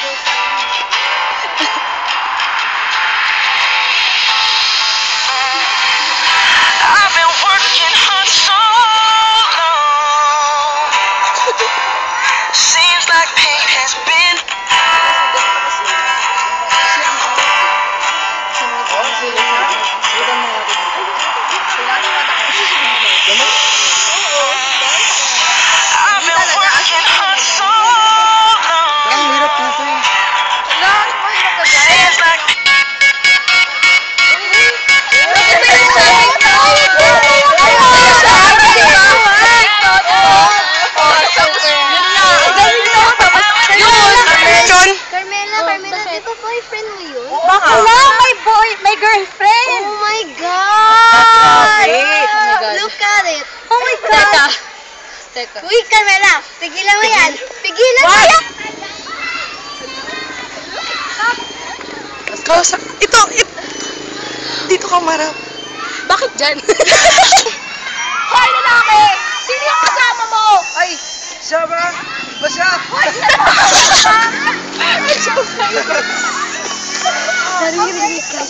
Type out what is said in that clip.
I've been working hard so long. Seems like pain has been. I've been working hard so long. Seems like. Boyfriend mo yun? Bakla! May girlfriend! Oh my God! Look at it! Oh my God! Teka. Uy, Carmela! Pigilan mo yan! Pigilan mo yan! Ito! Dito ka marap. Bakit dyan? Hoy, lalaki! Sino yung kasama mo? Ay! Siya ba? Ba siya? Hoy, sino yung kasama? Ay, siya ba? Naririnig ka.